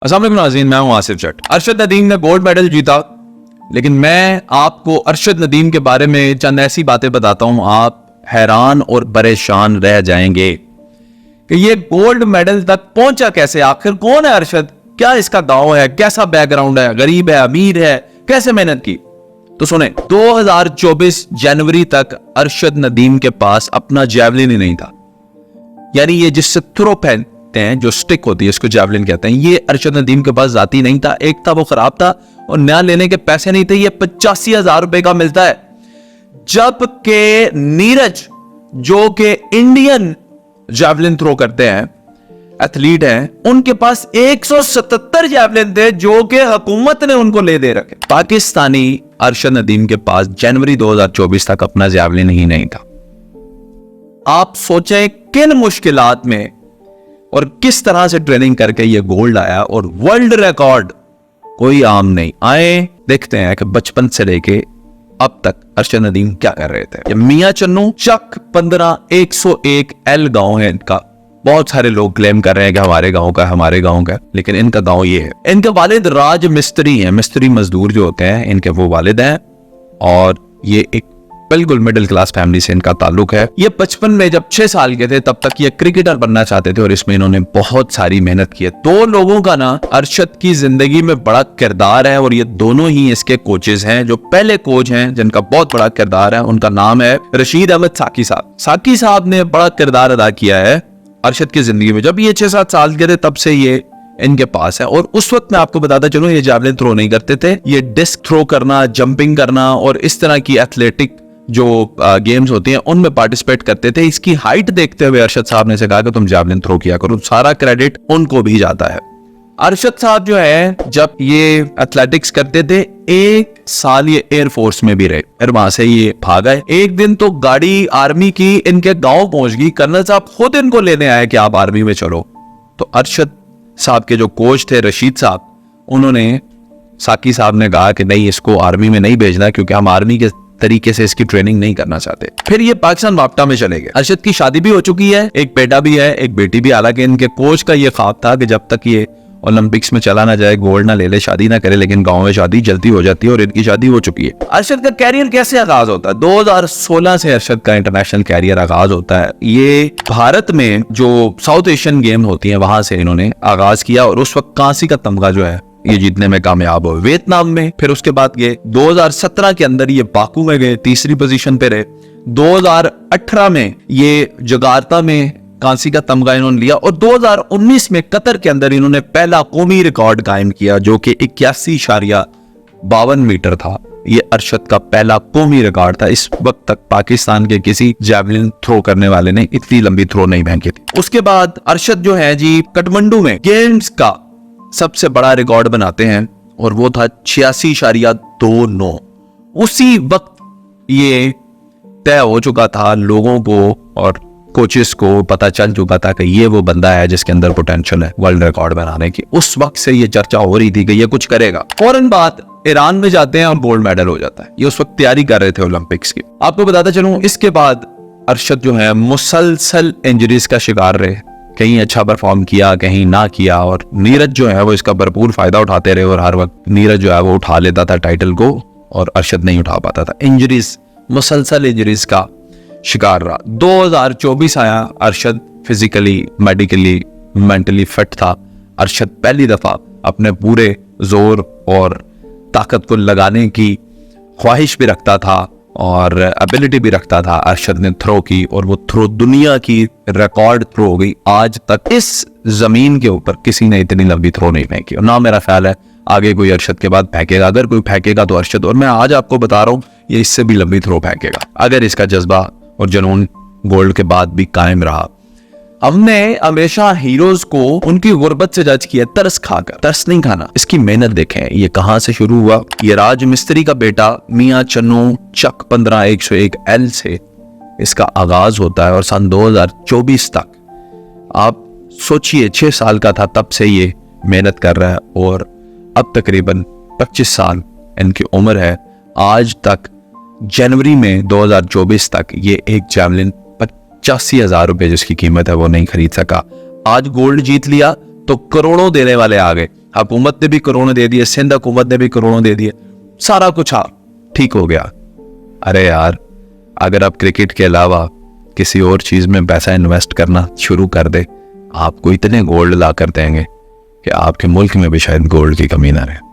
अस्सलाम वालेकुम नाज़रीन, मैं हूं आसिफ जट। अरशद नदीम ने गोल्ड मेडल जीता, लेकिन मैं आपको अरशद नदीम के बारे में चंद ऐसी बातें बताता हूं, आप हैरान और परेशान रह जाएंगे कि ये गोल्ड मेडल तक पहुंचा कैसे। आखिर कौन है अरशद, क्या इसका गांव है, कैसा बैकग्राउंड है, गरीब है, अमीर है, कैसे मेहनत की। तो सुने, 2024 जनवरी तक अरशद नदीम के पास अपना जैवलिन ही नहीं था। यानी ये जिससे थ्रो पहनते हैं, जो स्टिक होती है, इसको जैवलिन कहते हैं, ये अरशद नदीम के पास जाती नहीं था। एक था वो खराब था और नया लेने के पैसे नहीं थे। ये 85,000 रुपए का मिलता है, जबकि नीरज जो कि इंडियन जैवलिन थ्रो करते हैं, एथलीट हैं, उनके पास 177 जैवलिन थे जो कि हुकूमत ने उनको ले दे रखे। पाकिस्तानी अरशद नदीम के पास जनवरी 2024 तक अपना जैवलिन ही नहीं था। आप सोचें किन मुश्किलात में और किस तरह से ट्रेनिंग करके ये गोल्ड आया, और वर्ल्ड रिकॉर्ड कोई आम नहीं। आए देखते हैं कि बचपन से लेके अब तक अरशद नदीम क्या कर रहे थे। मियां चन्नू चक 15 L गांव है इनका। बहुत सारे लोग क्लेम कर रहे हैं कि हमारे गांव का, लेकिन इनका गांव ये है। इनके वालिद राज मिस्त्री हैं, मिस्त्री मजदूर जो होते हैं, इनके वो वालिद हैं, और ये एक बिल्कुल मिडिल क्लास फैमिली से इनका ताल्लुक है। ये बचपन में जब 6 साल के थे तब तक ये क्रिकेटर बनना चाहते थे, और इसमें इन्होंने बहुत सारी मेहनत की है। 2 लोगों का ना अरशद की जिंदगी में बड़ा किरदार है, और ये दोनों ही इसके कोचेस हैं। जो पहले कोच हैं जिनका बहुत बड़ा किरदार है, उनका नाम है रशीद अहमद साकी साहब। साकी साहब ने बड़ा किरदार अदा किया है अरशद की जिंदगी में। जब ये 6-7 साल के थे तब से ये इनके पास है, और उस वक्त मैं आपको बताता चलूं, ये जैवलिन थ्रो नहीं करते थे। ये डिस्क थ्रो करना, जंपिंग करना और इस तरह की एथलेटिक जो गेम्स होती हैं उनमें पार्टिसिपेट करते थे। इसकी हाइट देखते हुए अरशद साहब ने से कहा कि तुम जैवलिन थ्रो किया करो। सारा क्रेडिट उनको भी जाता है। अरशद साहब जो है, जब ये एथलेटिक्स करते थे, 1 साल ये एयरफोर्स में भी रहे, फिर वहां से ये भाग गए। एक दिन तो गाड़ी आर्मी की इनके गांव पहुंच गई। कर्नल साहब खुद इनको लेने आए कि आप आर्मी में चलो। तो अरशद साहब के जो कोच थे रशीद साहब, उन्होंने साकी साहब ने कहा कि नहीं, इसको आर्मी में नहीं भेजना, क्योंकि हम आर्मी के तरीके से इसकी ट्रेनिंग नहीं करना चाहते। फिर ये पाकिस्तान वापटा में चले गए। अरशद की शादी भी हो चुकी है, एक बेटा भी है, एक बेटी भी। हालांकि इनके कोच का ये ख्वाब था कि जब तक ये ओलंपिक्स में चला ना जाए, गोल्ड ना ले ले, शादी ना करे, लेकिन गांव में शादी जल्दी हो जाती है और इनकी शादी हो चुकी है। अरशद का कैरियर कैसे आगाज होता है? 2016 से अरशद का इंटरनेशनल कैरियर आगाज होता है। ये भारत में जो साउथ एशियन गेम होती है वहां से इन्होंने आगाज किया, और उस वक्त कांसी का तमगा जो है ये जीतने में कामयाब हो वियतनाम में। फिर उसके बाद ये 2017 के अंदर ये बाकू में गए, 3री पोजीशन पे रहे। 2018 में ये जगार्ता में कांसी का तमगा इन्होंने लिया, और 2019 में कतर के अंदर इन्होंने पहला कौमी रिकॉर्ड कायम किया, जो कि 81.52 मीटर था। ये अरशद का पहला कौमी रिकॉर्ड था। इस वक्त तक पाकिस्तान के किसी जैवलिन थ्रो करने वाले ने इतनी लंबी थ्रो नहीं फेंकी थी। उसके बाद अरशद जो है जी, काठमांडू में गेम्स का सबसे बड़ा रिकॉर्ड बनाते हैं, और वो था 86.29। उसी वक्त ये तय हो चुका था, लोगों को और कोचेस को पता चल चुका था कि ये वो बंदा है जिसके अंदर पोटेंशियल है वर्ल्ड रिकॉर्ड बनाने की। उस वक्त से ये चर्चा हो रही थी कि ये कुछ करेगा। फौरन बात ईरान में जाते हैं और गोल्ड मेडल हो जाता है। ये उस वक्त तैयारी कर रहे थे ओलंपिक्स की। आपको बताता चलूं, इसके बाद अरशद जो है मुसलसल इंजरीज का शिकार रहे। कहीं अच्छा परफॉर्म किया, कहीं ना किया, और नीरज जो है वो इसका भरपूर फायदा उठाते रहे, और हर वक्त नीरज जो है वो उठा लेता था टाइटल को, और अरशद नहीं उठा पाता था। इंजरीज, मुसलसल इंजरीज का शिकार रहा। 2024 आया, Arshad physically, medically, mentally fit था। अरशद पहली दफा अपने पूरे जोर और ताकत को लगाने की ख्वाहिश भी रखता था और एबिलिटी भी रखता था। अरशद ने थ्रो की, और वो थ्रो दुनिया की रिकॉर्ड थ्रो हो गई। आज तक इस जमीन के ऊपर किसी ने इतनी लंबी थ्रो नहीं फेंकी, और ना मेरा ख्याल है आगे कोई अरशद के बाद फेंकेगा। अगर कोई फेंकेगा तो अरशद, और मैं आज आपको बता रहा हूं, ये इससे भी लंबी थ्रो फेंकेगा अगर इसका जज्बा और जुनून गोल्ड के बाद भी कायम रहा। हमने हमेशा हीरोज को उनकी गुर्बत से जज किया, तरस खाकर। तरस नहीं खाना, इसकी मेहनत देखें ये कहां से शुरू हुआ। ये राज मिस्त्री का बेटा मियां चन्नू चक 15 L से इसका आगाज होता है, और सन 2024 तक आप सोचिए 6 साल का था तब से ये मेहनत कर रहा है, और अब तकरीबन 25 साल इनकी उम्र है। आज तक जनवरी में 2024 तक ये एक जैवलिन 85,000 रुपए जिसकी कीमत है वो नहीं खरीद सका। आज गोल्ड जीत लिया तो करोड़ों देने वाले आ गए। हुकूमत ने भी करोड़ों दे दिए, सिंध हुकूमत ने भी करोड़ों दे दिए, सारा कुछ ठीक हो गया। अरे यार, अगर आप क्रिकेट के अलावा किसी और चीज में पैसा इन्वेस्ट करना शुरू कर दे, आपको इतने गोल्ड ला कर देंगे कि आपके मुल्क में भी शायद गोल्ड की कमी ना रहे।